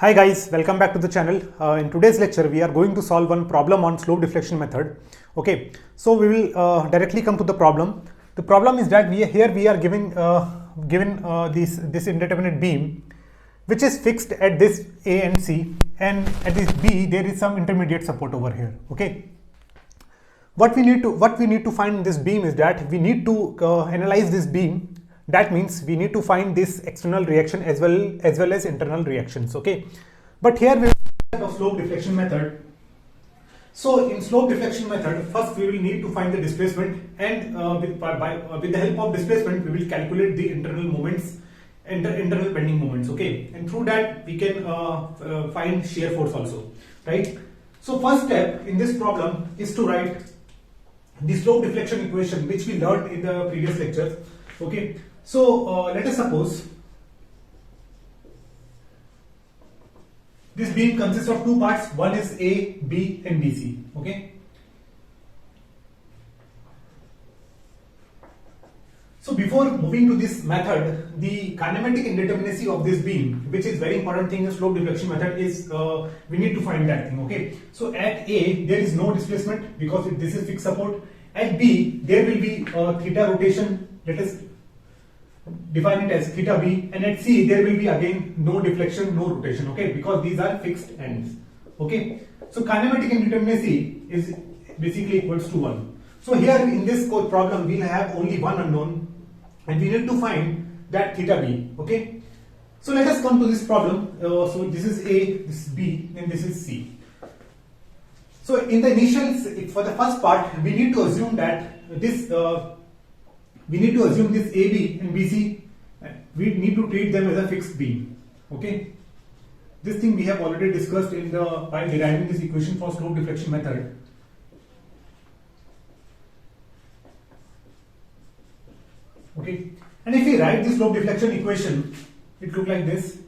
Hi guys, welcome back to the channel. In today's lecture, we are going to solve one problem on slope deflection method. Okay, so we will directly come to the problem. The problem is that we are given this indeterminate beam, which is fixed at this A and C, and at this B there is some intermediate support over here. Okay, what we need to find in this beam is that we need to analyze this beam. That means we need to find this external reaction as well as internal reactions. Okay, but here we have a slope deflection method. So in slope deflection method, first we will need to find the displacement, and with the help of displacement we will calculate the internal moments and the internal bending moments. Okay, and through that we can find shear force also, right? So first step in this problem is to write the slope deflection equation, which we learned in the previous lectures. Okay, so let us suppose this beam consists of two parts. One is A, B and BC. Okay, so before moving to this method, the kinematic indeterminacy of this beam, which is very important thing in slope deflection method, is we need to find that thing. Okay, so at A there is no displacement because this is fixed support. At B there will be theta rotation, let us define it as theta B, and at C there will be again no deflection, no rotation. Okay, because these are fixed ends. Okay, so kinematic indeterminacy is basically equals to 1. So here in this problem we'll have only one unknown, and we need to find that theta B. Okay, so let us come to this problem. So this is A, this is B, and this is C. So in the initials, for the first part, we need to assume that this AB and BC, we need to treat them as a fixed beam. Okay, this thing we have already discussed in the while deriving this equation for slope deflection method. Okay, and if we write the slope deflection equation, it looks like this: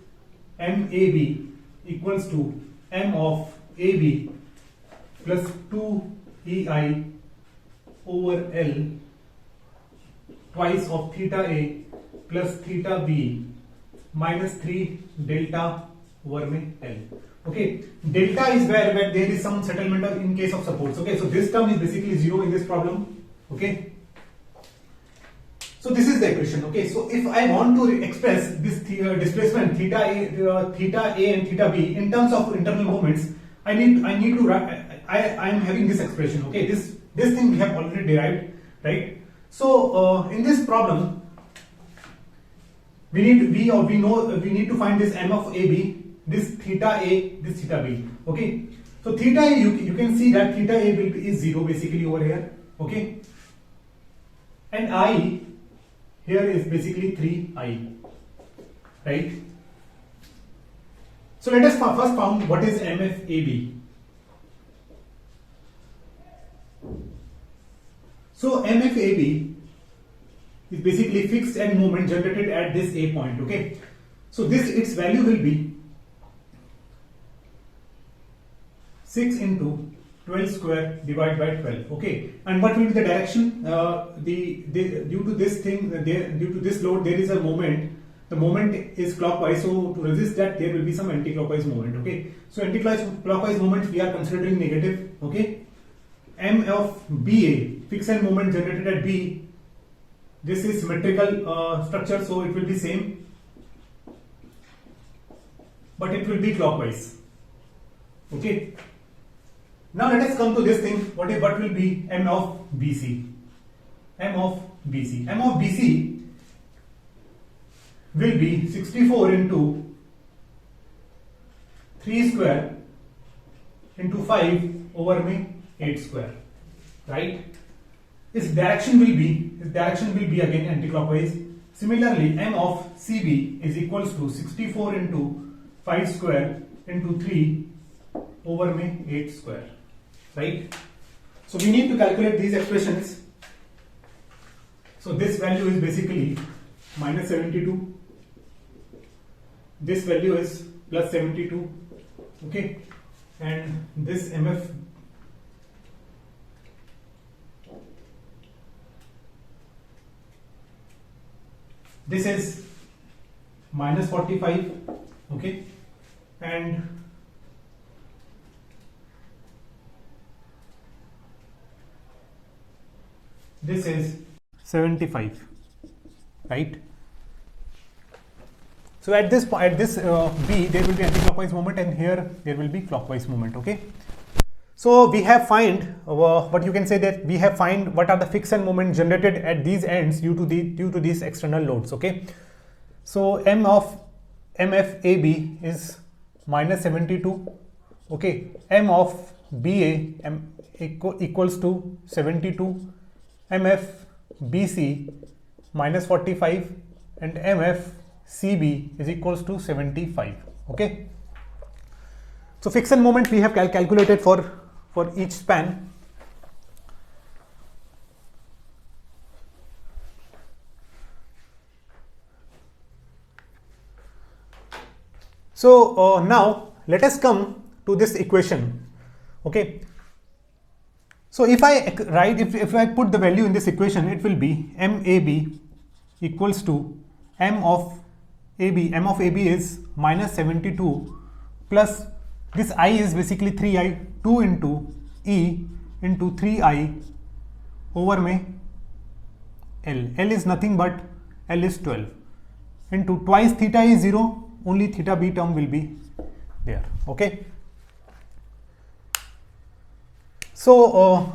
MAB equals to M of AB plus 2EI over L twice of theta A plus theta B minus 3 delta over L. Okay, delta is where there is some settlement in case of supports. Okay, so this term is basically 0 in this problem. Okay, so this is the equation. Okay, so if I want to express this displacement theta A and theta B in terms of internal moments, I need to write. I am having this expression. Okay, this thing we have already derived, right? So in this problem, we need to find this M of AB, this theta A, this theta B. Okay, so theta A, you can see that theta A is 0 basically over here. Okay, and I here is basically 3I, right? So let us first found what is MFAB. So MFAB is basically fixed end moment generated at this A point. Okay, so its value will be 6 into 12 square divided by 12. Okay, and what will be the direction? Due to this thing, due to this load, there is a moment. The moment is clockwise, so to resist that there will be some anti-clockwise moment. Okay, so anti-clockwise moment we are considering negative. Okay, M of BA, fixed end moment generated at B, this is symmetrical structure, so it will be same, but it will be clockwise. Okay, now let us come to this thing. What will be M of BC? M of BC will be 64 into 3 square into 5 over 8 square, right? Its direction will be again anti-clockwise. Similarly, M of CB is equals to 64 into 5 square into 3 over 8 square, right? So we need to calculate these expressions. So this value is basically minus 72. This value is plus 72. Okay, and this MF this is minus 45. Okay, and this is 75, right? So at this point, at this B, there will be anti-clockwise movement, and here there will be clockwise movement. Okay. So we have find what you can say that we have find what are the friction moment generated at these ends due to these external loads. Okay. So M of MFAB is minus 72. Okay. M of BA equals to 72. MFBC minus 45, and MFCB is equals to 75. Okay. So friction moment we have calculated for each span. So now let us come to this equation. Okay. So if I write, if I put the value in this equation, it will be MAB equals to M of AB. M of AB is minus 72 plus this I is basically 3I, 2 into E into 3I over my L. L is nothing but L is 12 into twice theta is 0, only theta B term will be there. Okay. So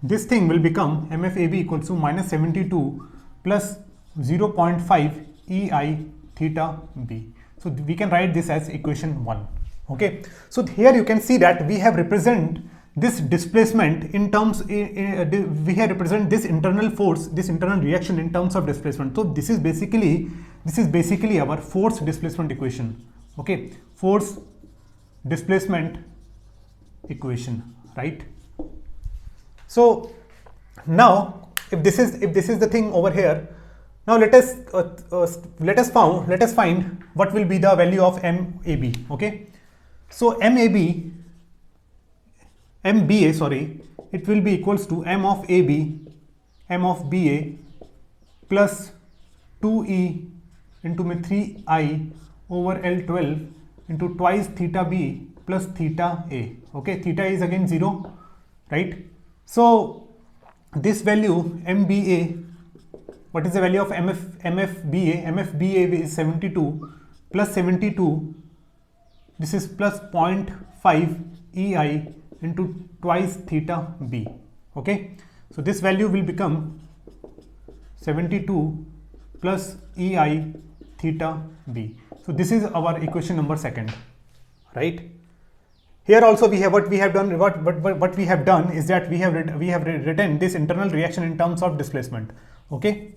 this thing will become MFAB equals to minus 72 plus 0.5 EI theta B. So we can write this as equation 1. Okay. So here you can see that we have represent this displacement in terms, we have represent this internal force, this internal reaction in terms of displacement. So this is basically our force displacement equation. Okay. Force displacement equation, right? So now if this is the thing over here, now let us find what will be the value of MAB. Okay. So MBA, it will be equals to M of AB, M of BA plus 2E into 3I over L12 into twice theta B plus theta A. Okay, theta is again 0, right? So this value MBA, what is the value of MFBA? MFBA is 72 plus 72. This is plus 0.5 EI into twice theta B. Okay. So this value will become 72 plus EI theta B. So this is our equation number 2, right? Here also we have what we have done is that we have written this internal reaction in terms of displacement. Okay.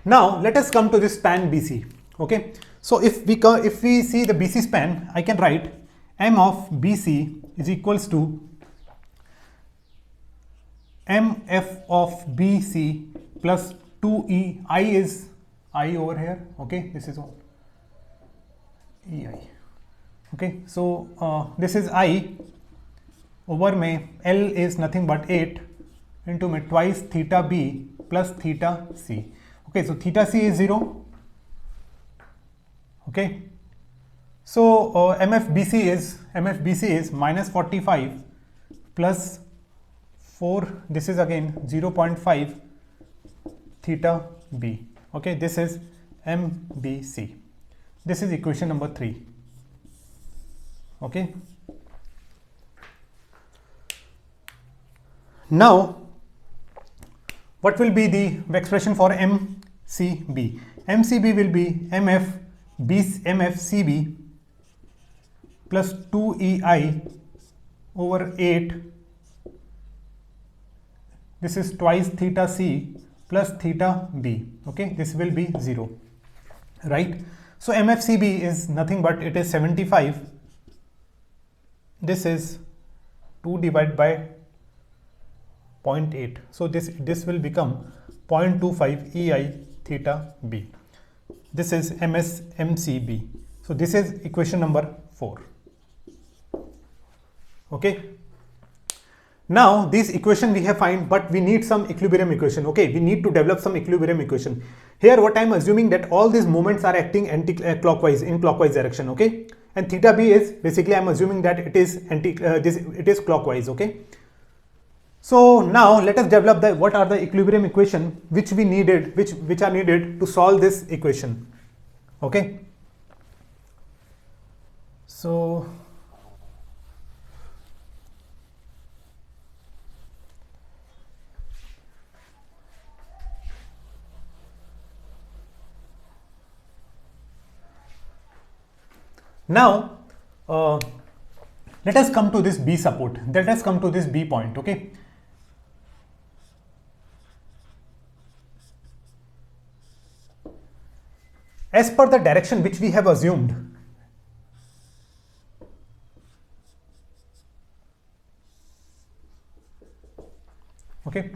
Now let us come to this span BC. Okay. So if we see the BC span, I can write M of BC is equals to MF of BC plus 2E. I is I over here. Okay. This is all EI. Okay. So this is I over my L is nothing but 8 into my twice theta B plus theta C. Okay, so theta C is 0. Okay, so MFBC is minus 45 plus 4. This is again 0.5 theta B. Okay, this is MBC. This is equation number 3. Okay. Now, what will be the expression for MCB? MCB will be MFCB plus 2EI over 8. This is twice theta C plus theta B. Okay, this will be 0, right? So MFCB is nothing but it is 75. This is 2 divided by 0.8. So this will become 0.25 EI theta B. This is MCB. So this is equation number 4. Okay. Now this equation we have find, but we need some equilibrium equation. Okay, we need to develop some equilibrium equation. Here what I am assuming that all these moments are acting anti-clockwise in clockwise direction. Okay, and theta b is basically I am assuming that it is it is clockwise. Okay, so now let us develop the what are the equilibrium equation which we needed, which are needed to solve this equation. Okay, so now let us come to this B support. Let us come to this B point. Okay, as per the direction which we have assumed, okay,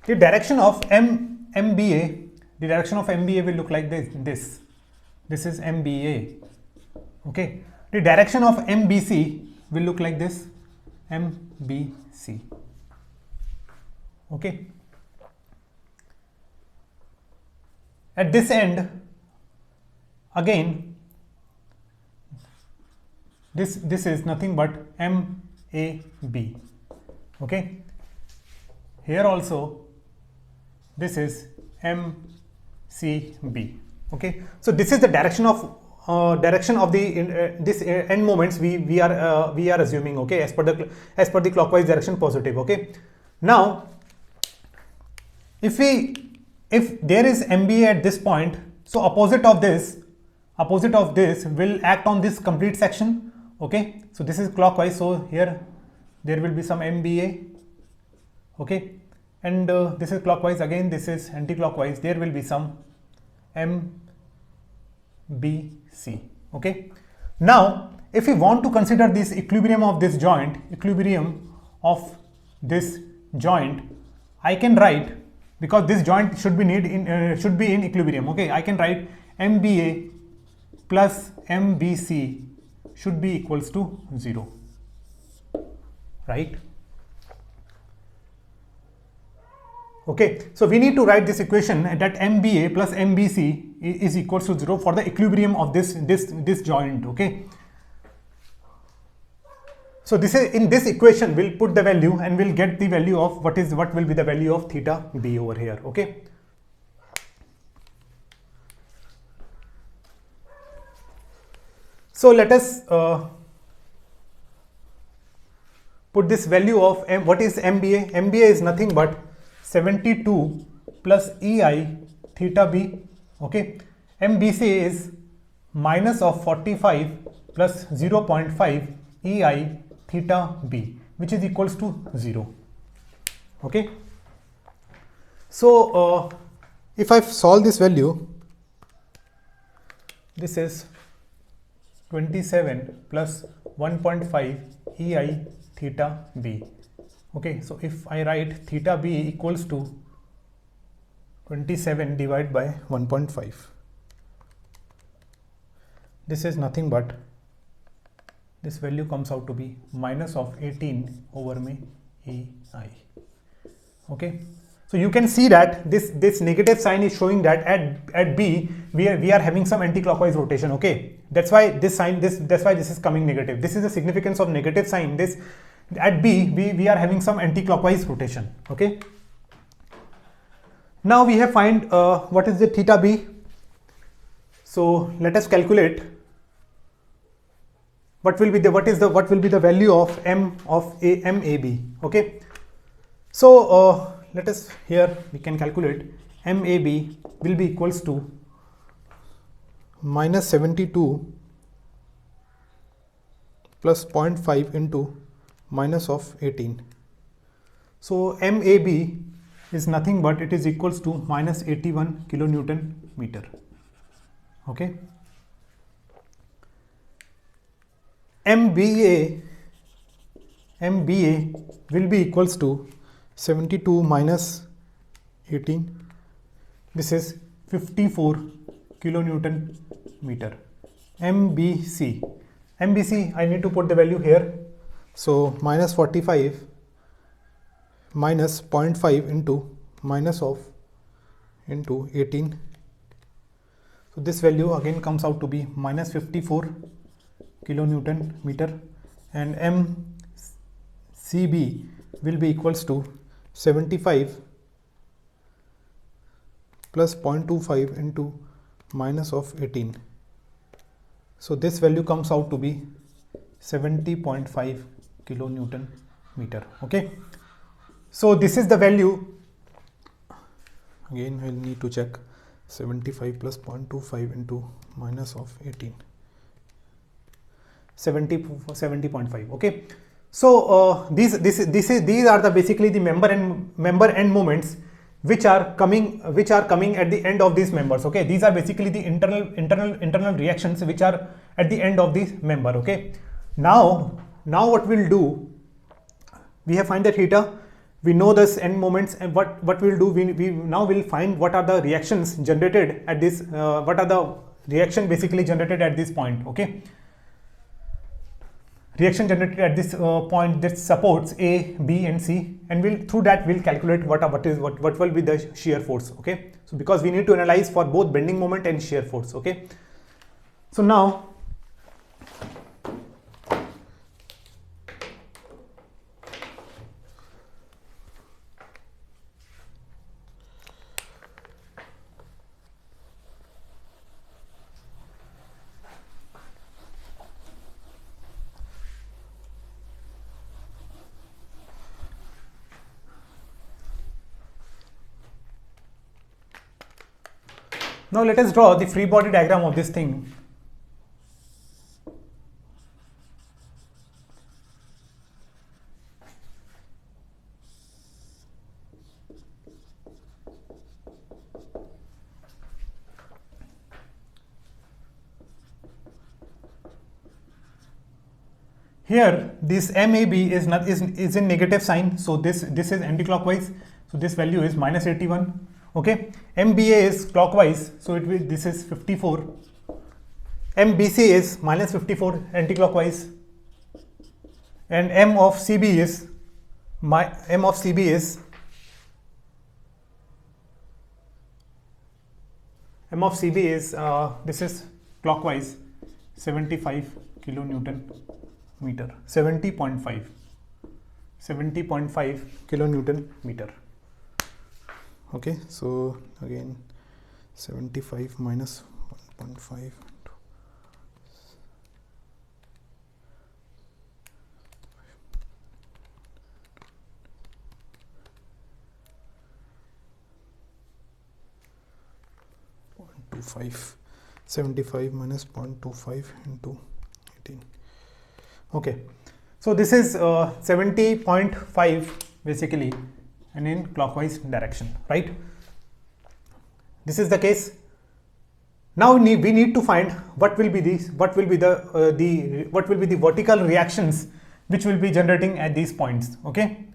the direction of MBA, the direction of MBA will look like this. This is MBA. Okay, the direction of MBC will look like this, MBC. Okay, at this end again this is nothing but MAB. Okay, here also this is MCB. Okay, so this is the direction of the this end moments we are assuming. Okay, as per the clockwise direction positive. Okay, now if there is MBA at this point, so opposite of this will act on this complete section. Okay, so this is clockwise, so here there will be some MBA. Okay, and this is clockwise, again this is anti-clockwise, there will be some MBC. Okay, now if we want to consider this equilibrium of this joint, I can write, because this joint should be in equilibrium. Okay, I can write MBA plus MBC should be equals to 0, right? Okay, so we need to write this equation that MBA plus MBC is equals to 0 for the equilibrium of this joint. Okay, so this is in this equation we'll put the value and we'll get the value of what will be the value of theta b over here. Okay, so let us put this value of what is MBA. MBA is nothing but 72 plus EI theta b. Okay, MBC is minus of 45 plus 0.5 EI theta b, which is equals to 0. Okay, so if I solve this value, this is 27 plus 1.5 EI theta b. Okay, so if I write theta b equals to 27 divided by 1.5, this is nothing but this value comes out to be minus of 18 over my EI. Okay, so you can see that this negative sign is showing that at B we are having some anti-clockwise rotation. Okay, that's why this is coming negative. This is the significance of negative sign. This at B we are having some anti-clockwise rotation. Okay, now we have find what is the theta b. So let us calculate what will be the value of MAB. Okay, so let us here we can calculate MAB will be equals to minus 72 plus 0.5 into minus of 18. So MAB is nothing but it is equals to minus 81 kilonewton meter. Okay, MBA will be equals to 72 minus 18, this is 54 kilonewton meter. MBC MBC, I need to put the value here. So minus 45 minus 0.5 into minus of into 18. So this value again comes out to be minus 54 kilonewton meter, and MCB will be equals to 75 plus 0.25 into minus of 18. So this value comes out to be 70.5 kilonewton meter. Okay, so this is the value. Again we'll need to check 75 plus 0.25 into minus of 18, 70.5. Okay, so these are the basically the member end moments which are coming at the end of these members. Okay, these are basically the internal reactions which are at the end of this member. Okay, now what we'll do, we have find the theta, we know this end moments, and what we'll do, we now will find what are the reactions generated at this what are the reaction basically generated at this point. Okay, reaction generated at this point that supports A, B and C, and through that we'll calculate what will be the shear force. Okay, so because we need to analyze for both bending moment and shear force. Okay, so now let us draw the free body diagram of this thing. Here this MAB is in negative sign, so this is anti-clockwise, so this value is minus 81. Okay, MBA is clockwise, so this is 54. MBC is minus 54 anti-clockwise, and M of CB is this is clockwise, 75 kilonewton meter, 70.5 kilonewton meter. Okay, so again 75 minus 1.5 0.25, 75 minus 0.25 into 18. Okay, so this is 70.5 basically, and in clockwise direction, right? This is the case. Now we need to find what will be the vertical reactions which will be generating at these points. Okay,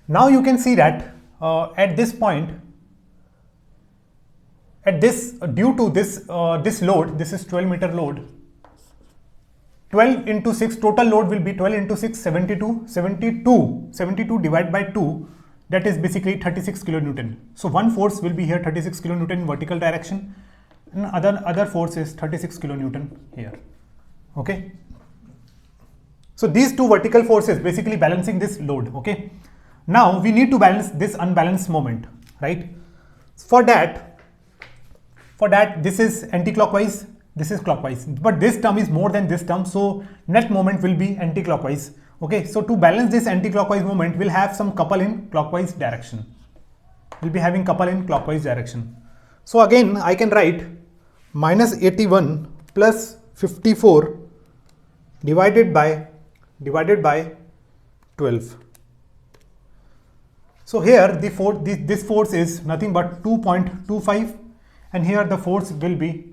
now you can see that at this point, due to this load, this is 12 meter load, 12 into 6, total load will be 12 into 6, 72 divided by 2, that is basically 36 kilonewton. So one force will be here 36 kilonewton in vertical direction, and other force is 36 kilonewton here. Okay, so these two vertical forces basically balancing this load. Okay, now we need to balance this unbalanced moment, right? For that this is anti-clockwise, this is clockwise, but this term is more than this term, so net moment will be anti-clockwise. Okay, so to balance this anti-clockwise moment, we'll have some couple in clockwise direction. We'll be having couple in clockwise direction. So again I can write minus 81 plus 54 divided by 12. So here this force is nothing but 2.25, and here the force will be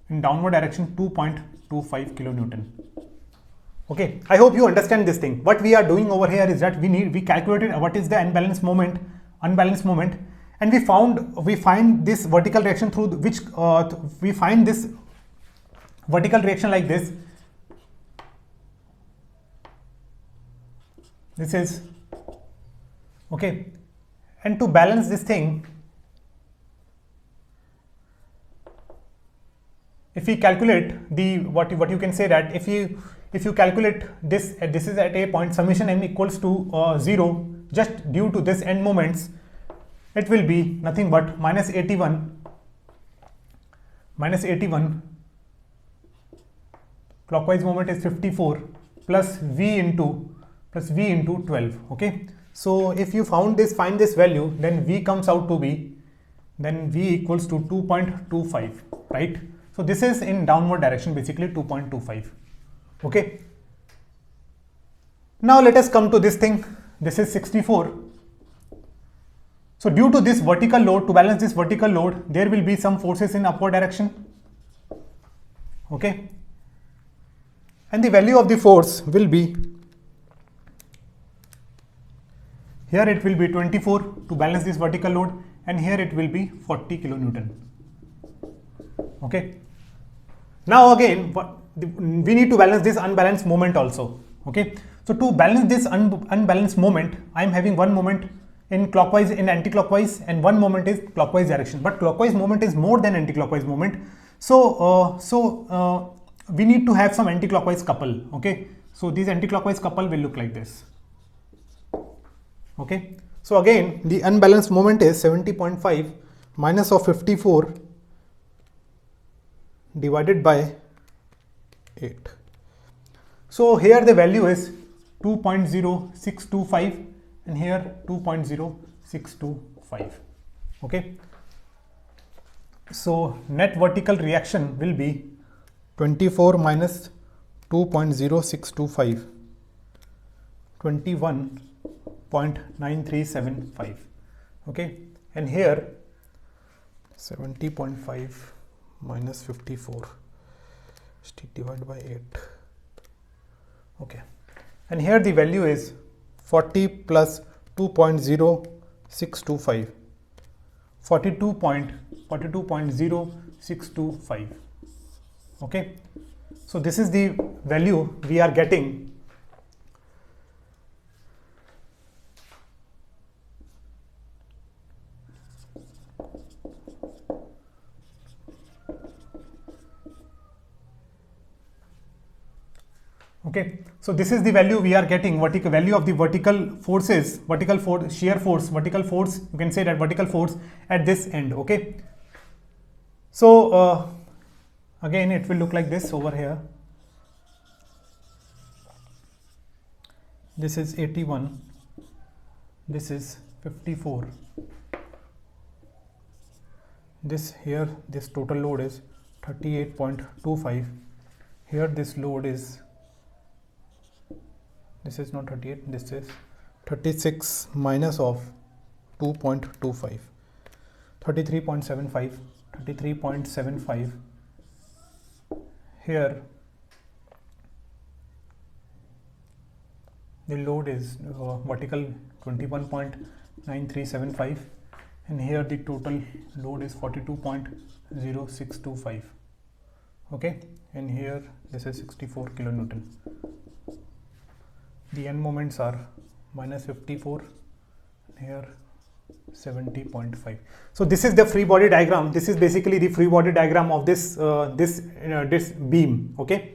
in downward direction 2.25 kilonewton. Okay, I hope you understand this thing. What we are doing over here is that we calculated what is the unbalanced moment unbalanced moment, and we find this vertical reaction through which we find this vertical reaction like this. This is okay, and to balance this thing, if we calculate the what you can say that if you calculate this is at a point summation m equals to 0, just due to this end moments, it will be nothing but minus 81 clockwise moment is 54 plus v into 12. Okay, so if you find this value, then v comes out to be, then v equals to 2.25, right? So this is in downward direction, basically 2.25. Okay, now let us come to this thing. This is 64. So due to this vertical load, to balance this vertical load, there will be some forces in upward direction. Okay, and the value of the force will be, here it will be 24 to balance this vertical load, and here it will be 40 kilonewton. Okay, now again we need to balance this unbalanced moment also. Okay, so to balance this unbalanced moment, I am having one moment in clockwise, in anti-clockwise, and one moment is clockwise direction, but clockwise moment is more than anti-clockwise moment. So we need to have some anti-clockwise couple. Okay, so these anti-clockwise couple will look like this. Okay, so again the unbalanced moment is 70.5 minus of 54 divided by 8. So here the value is 2.0625 and here 2.0625. Okay, so net vertical reaction will be 24 minus 2.0625, 21.9375. okay, and here 70.5 minus 54 divided by 8. Okay, and here the value is 40 plus 2.0625, 42.0625. okay, so this is the value we are getting. Okay, so this is the value we are getting, vertical value of the vertical forces, vertical force, shear force, vertical force, you can say that vertical force at this end. Okay, so again it will look like this over here. This is 81, this is 54, this here, this total load is 38.25, here this load is, this is not 38, this is 36 minus of 2.25, 33.75, 33.75. Here the load is vertical 21.9375, and here the total load is 42.0625. okay, and here this is 64 kilonewton. The end moments are minus 54, here 70.5. So this is the free body diagram. This is basically the free body diagram of this this beam. Okay,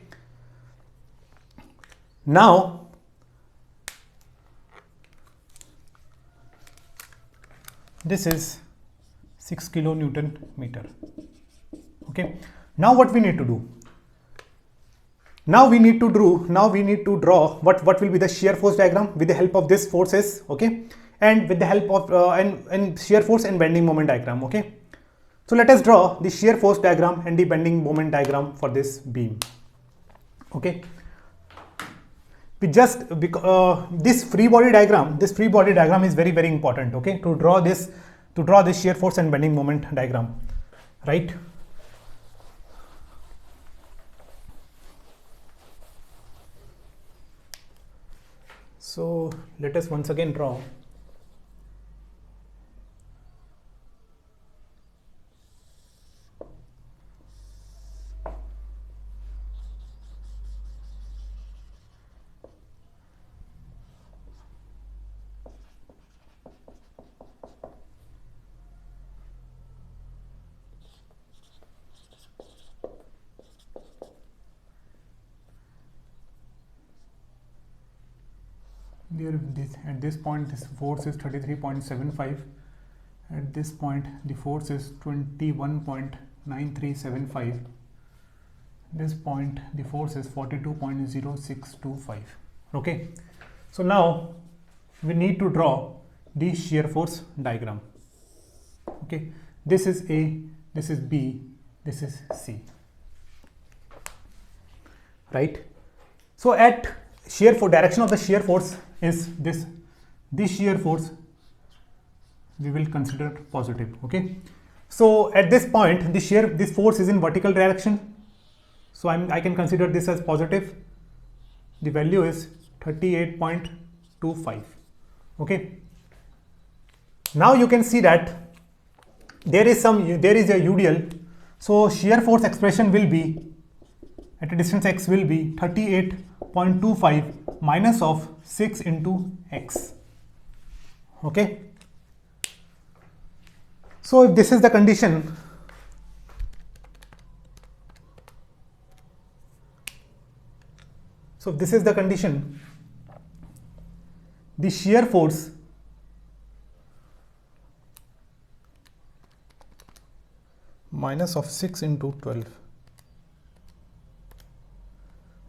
now this is 6 kilonewton meter. Okay, now what we need to do? Now we need to draw what will be the shear force diagram with the help of this forces. Okay, and with the help of and shear force and bending moment diagram. Okay, so let us draw the shear force diagram and the bending moment diagram for this beam. Okay, we just this free body diagram is very, very important. Okay, to draw this shear force and bending moment diagram, right? So let us once again draw. here at this point this force is 33.75. At this point the force is 21.9375. This point the force is 42.0625. Okay, so now we need to draw the shear force diagram. Okay, this is A, this is B, this is C, right? So at shear force, direction of the shear force is this shear force we will consider positive. Okay, so at this point this force is in vertical direction, so I can consider this as positive. The value is 38.25. okay, now you can see that there is a UDL, so shear force expression will be at a distance x will be 38.25 minus of 6 into x. Okay, so if this is the condition, the shear force minus of 6 into 12.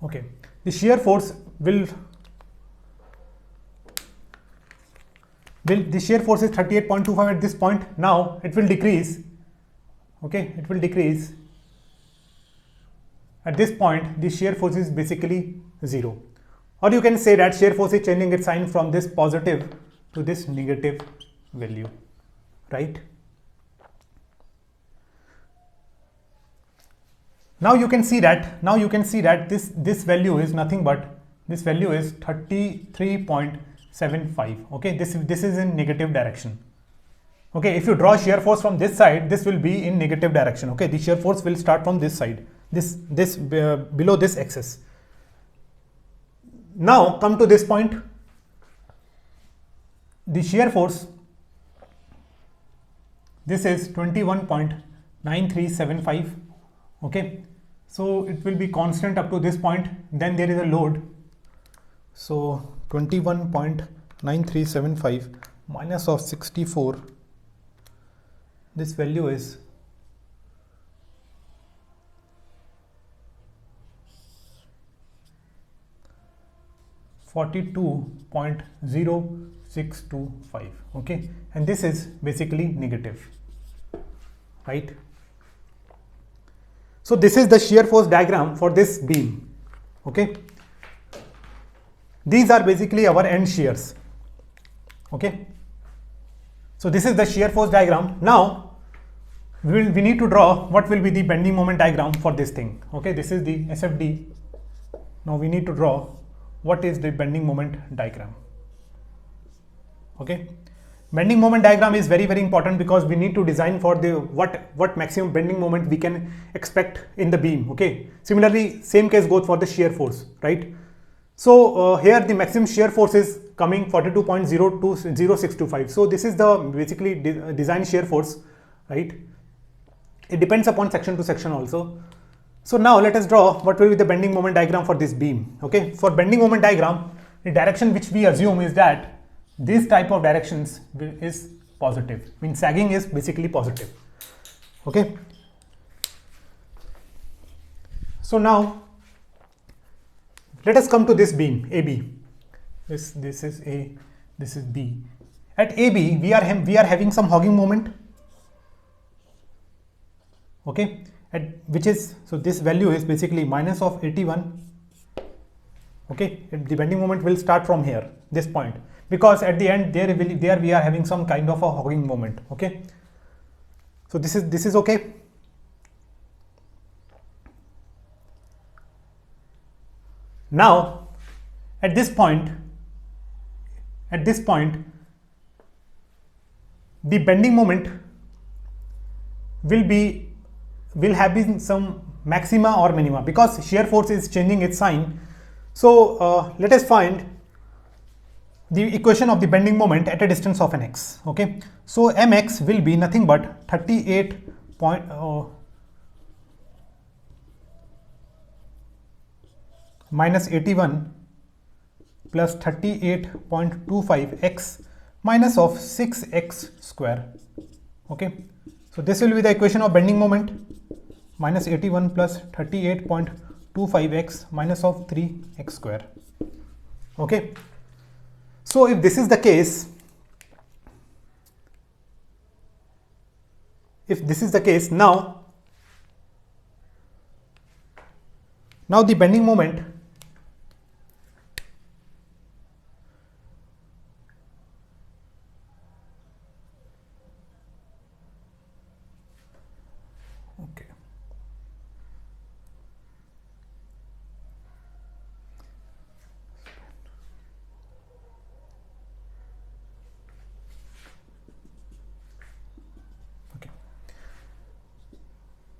Okay, the shear force the shear force is 38.25 at this point. Now it will decrease. Okay, it will decrease. At this point the shear force is basically 0, or you can say that shear force is changing its sign from this positive to this negative value, right? Now you can see that this value is nothing but this value is 33.75. okay, this is in negative direction. Okay, if you draw shear force from this side, this will be in negative direction. Okay, the shear force will start from this side, this below this axis. Now come to this point, the shear force, this is 21.9375. okay, so it will be constant up to this point. Then there is a load, so 21.9375 minus of 64, this value is 42.0625. okay, and this is basically negative, right? So this is the shear force diagram for this beam. Okay, these are basically our end shears. Okay, so this is the shear force diagram. Now we need to draw what will be the bending moment diagram for this thing. Okay, this is the SFD. Now we need to draw what is the bending moment diagram. Okay, bending moment diagram is very important because we need to design for the what maximum bending moment we can expect in the beam. Okay, similarly same case goes for the shear force, right? So here the maximum shear force is coming 42.0625. so this is the basically design shear force, right? It depends upon section to section also. So now let us draw what will be the bending moment diagram for this beam. Okay, for bending moment diagram, the direction which we assume is that this type of directions is positive, means sagging is basically positive. Okay, so now let us come to this beam AB. This is A, this is B. At AB we are having some hogging moment. Okay, which is, so this value is basically minus of 81. Okay, the bending moment will start from here, this point, because at the end there we are having some kind of a hogging moment. Okay, so this is okay. Now at this point the bending moment will have been some maxima or minima, because shear force is changing its sign. So let us find the equation of the bending moment at a distance of an x. Okay, so mx will be nothing but 38 minus 81 plus 38.25x minus of 6x square. Okay, so this will be the equation of bending moment, minus 81 plus 38.25x minus of 3x square. Okay, so if this is the case, now the bending moment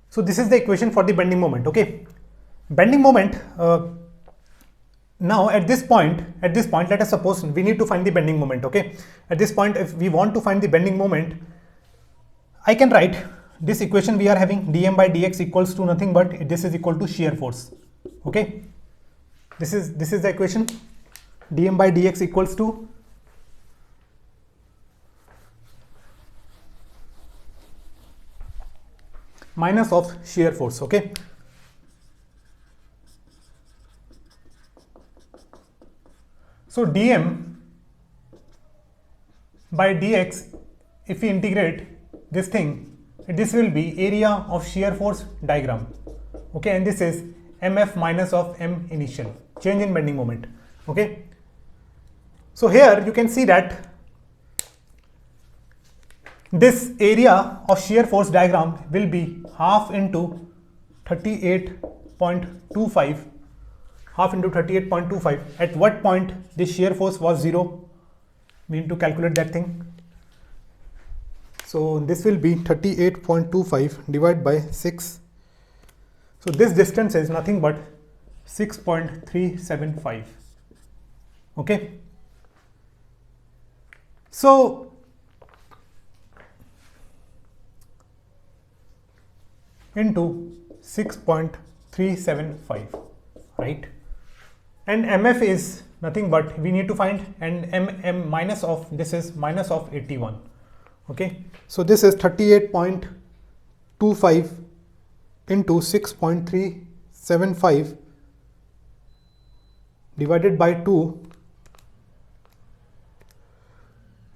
so this is the equation for the bending moment. Okay, bending moment, now at this point let us suppose we need to find the bending moment. Okay, at this point if we want to find the bending moment, I can write this equation we are having, dm by dx equals to nothing but this is equal to shear force. Okay, this is the equation, dm by dx equals to minus of shear force. Okay, so dm by dx, if we integrate this thing, this will be area of shear force diagram. Okay, and this is mf minus of m initial, change in bending moment. Okay, so here you can see that this area of shear force diagram will be half into 38.25, at what point this shear force was 0, we need to calculate that thing. So this will be 38.25 divided by 6, so this distance is nothing but 6.375. okay, so into 6.375, right, and mf is nothing but we need to find, and m minus of this is minus of 81. Okay, so this is 38.25 into 6.375 divided by 2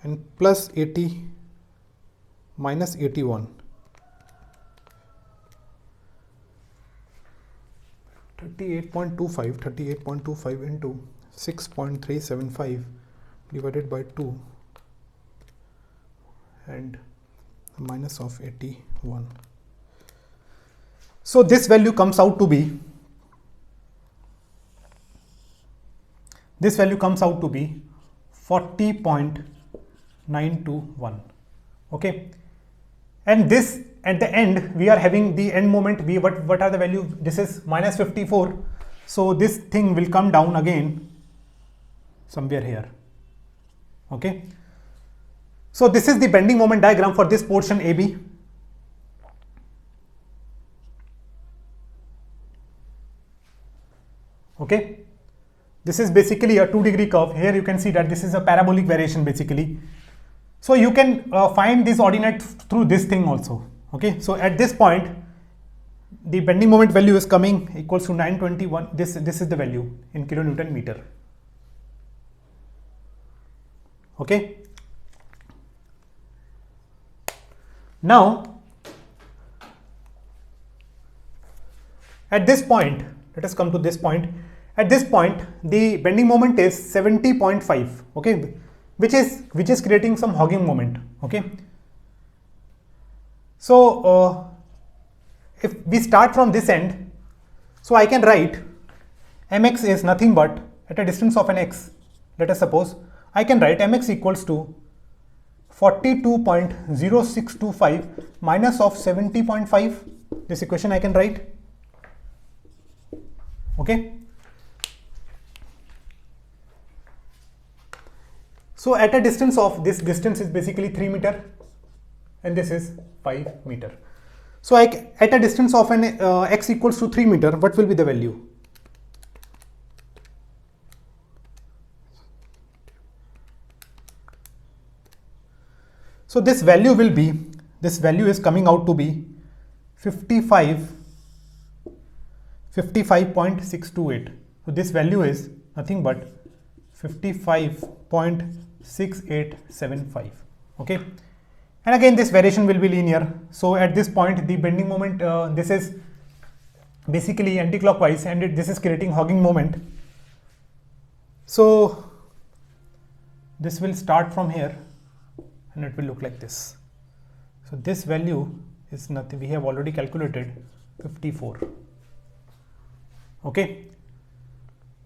and plus 80 minus 81. 38.25 into 6.375 divided by 2 and minus of 81. So this value comes out to be 40.921. okay, and this at the end we are having the end moment, what are the value, this is minus 54, so this thing will come down again somewhere here. Okay, so this is the bending moment diagram for this portion AB. Okay, this is basically a 2-degree curve. Here you can see that this is a parabolic variation basically. So you can find this ordinate through this thing also. Okay, so at this point the bending moment value is coming equals to 921. This is the value in kilonewton meter. Okay, now at this point, let us come to this point. At this point the bending moment is 70.5. okay, which is creating some hogging moment. Okay, so if we start from this end, so I can write mx is nothing but at a distance of an x, let us suppose, I can write mx equals to 42.0625 minus of 70.5. this equation I can write. Okay, so at a distance of, this distance is basically 3 meter and this is 5 meter. So at a distance of an x equals to 3 meter, what will be the value? So this value will be, this value is coming out to be 55.628. So this value is nothing but 55.6875. Okay, and again this variation will be linear. So at this point the bending moment, this is basically anti-clockwise, and this is creating hogging moment. So this will start from here and it will look like this. So this value is nothing, we have already calculated 54. Okay,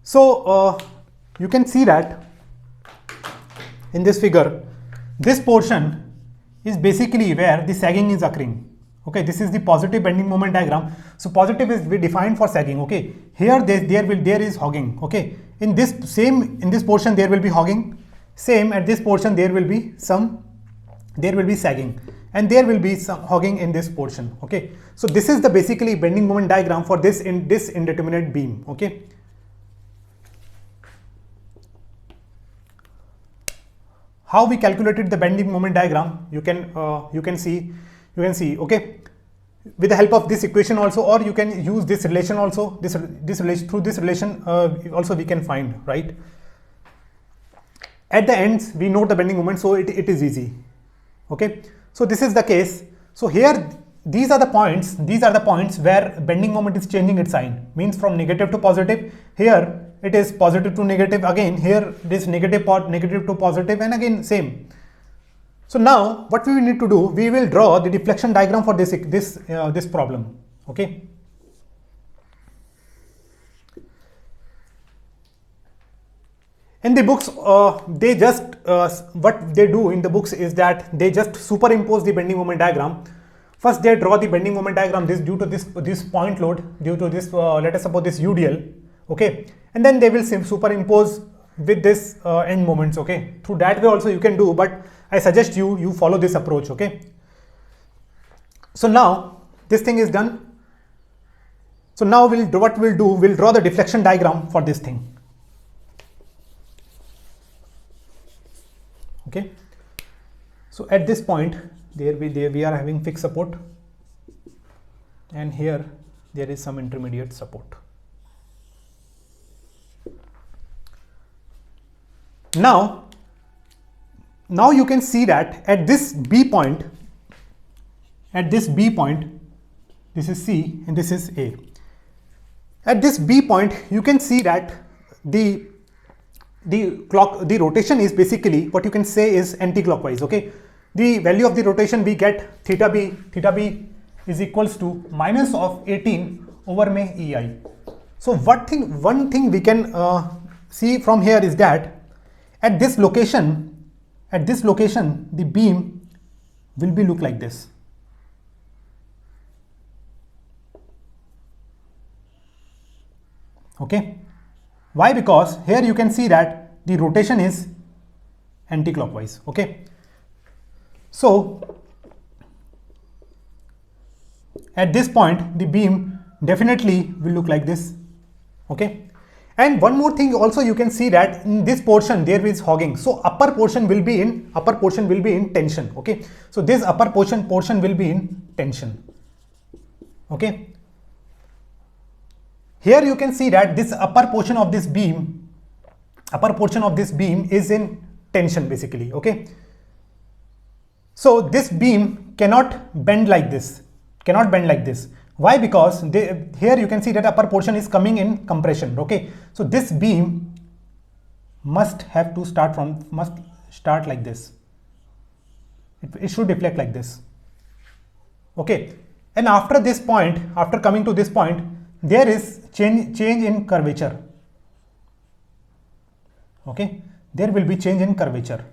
so you can see that in this figure, this portion is basically where the sagging is occurring. Okay, this is the positive bending moment diagram. So positive is we defined for sagging. Okay, here there is hogging. Okay, in this portion there will be hogging. Same at this portion there will be sagging, and there will be some hogging in this portion. Okay, so this is the basically bending moment diagram for this indeterminate beam. Okay, how we calculated the bending moment diagram, you can see. Okay, with the help of this equation also, or you can use this relation also. This relation, through this relation also we can find, right? At the ends we know the bending moment, so it is easy. Okay, so this is the case. So here these are the points where bending moment is changing its sign, means from negative to positive. Here it is positive to negative, again here it is negative to positive, and again same. So now what we will need to do, we will draw the deflection diagram for this problem. Okay, in the books they just what they do in the books is that they just superimpose the bending moment diagram. First they draw the bending moment diagram, this due to this point load, due to this let us suppose this UDL. Okay, and then they will superimpose with this end moments. Okay, through that way also you can do, but I suggest you follow this approach. Okay, so now this thing is done. So now we'll draw the deflection diagram for this thing. Okay, so at this point we are having fixed support, and here there is some intermediate support. Now you can see that at this B point, this is C and this is A. At this B point you can see that the rotation is basically, what you can say is anti-clockwise. Okay, the value of the rotation we get theta b is equals to minus of 18 over may EI. So one thing we can see from here is that at this location the beam will be look like this. Okay, why? Because here you can see that the rotation is anti-clockwise. Okay, so at this point the beam definitely will look like this. Okay, and one more thing also, you can see that in this portion there is hogging, so upper portion will be in tension. Okay, so this upper portion will be in tension. Okay, here you can see that this upper portion of this beam is in tension basically. Okay, so this beam cannot bend like this. Why? Because here you can see that upper portion is coming in compression. Okay, so this beam must start like this. It should deflect like this. Okay, and after this point, after coming to this point, there is change in curvature. Okay, there will be change in curvature,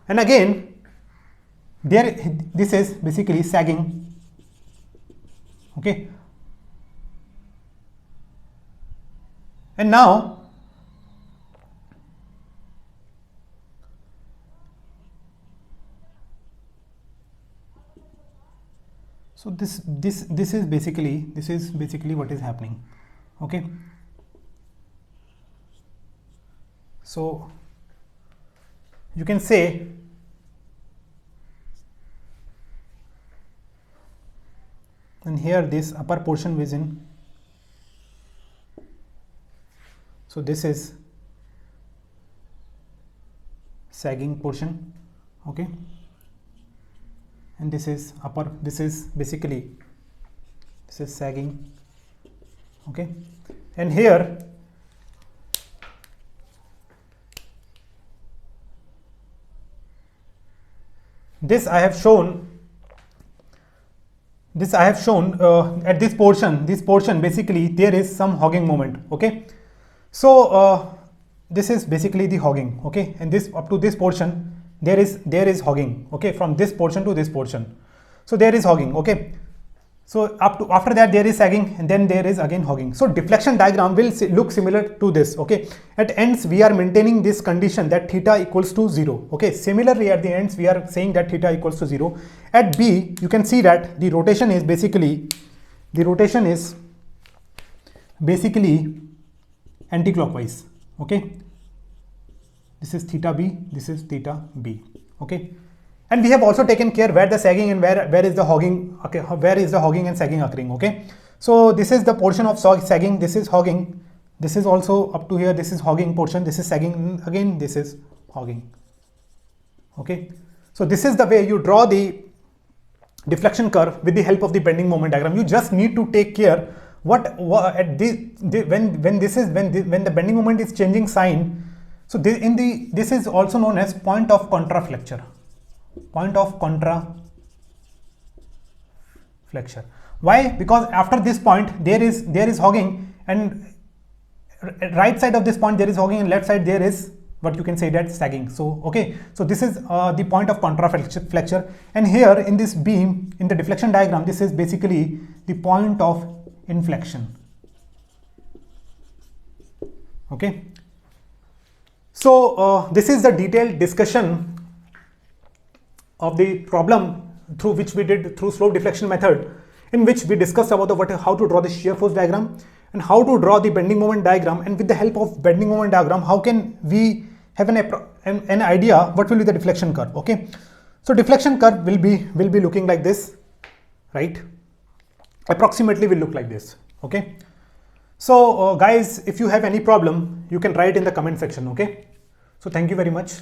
and again this is basically sagging. Okay, and now so this is basically what is happening. Okay, so you can say and here this upper portion is in, so this is sagging portion, okay, and this is upper, this is basically, this is sagging, okay, and here this I have shown at this portion basically there is some hogging moment, okay. So this is basically the hogging, okay, and this up to this portion there is hogging, okay, from this portion to this portion, so there is hogging, okay. So up to after that there is sagging, and then there is again hogging. So deflection diagram will look similar to this, okay. At ends we are maintaining this condition that theta equals to 0, okay. Similarly at the ends we are saying that theta equals to 0. At B you can see that the rotation is basically anti-clockwise, okay. This is theta B, this is theta B, okay. And we have also taken care where the sagging and where is the hogging, okay, where is the hogging and sagging occurring, okay. So this is the portion of sagging, this is hogging, this is also up to here, this is hogging portion, this is sagging, again this is hogging, okay. So this is the way you draw the deflection curve with the help of the bending moment diagram. You just need to take care when the bending moment is changing sign. So this is also known as point of contraflexure. Why? Because after this point there is hogging, and right side of this point there is hogging, and left side there is what you can say that sagging. So okay, so this is the point of contraflexure, and here in this beam in the deflection diagram this is basically the point of inflection, okay. So this is the detailed discussion of the problem through which we did through slope deflection method, in which we discussed about how to draw the shear force diagram and how to draw the bending moment diagram, and with the help of bending moment diagram how can we have an idea what will be the deflection curve, okay. So deflection curve will be looking like this, right, approximately will look like this, okay. So guys, if you have any problem you can write in the comment section, okay. So thank you very much.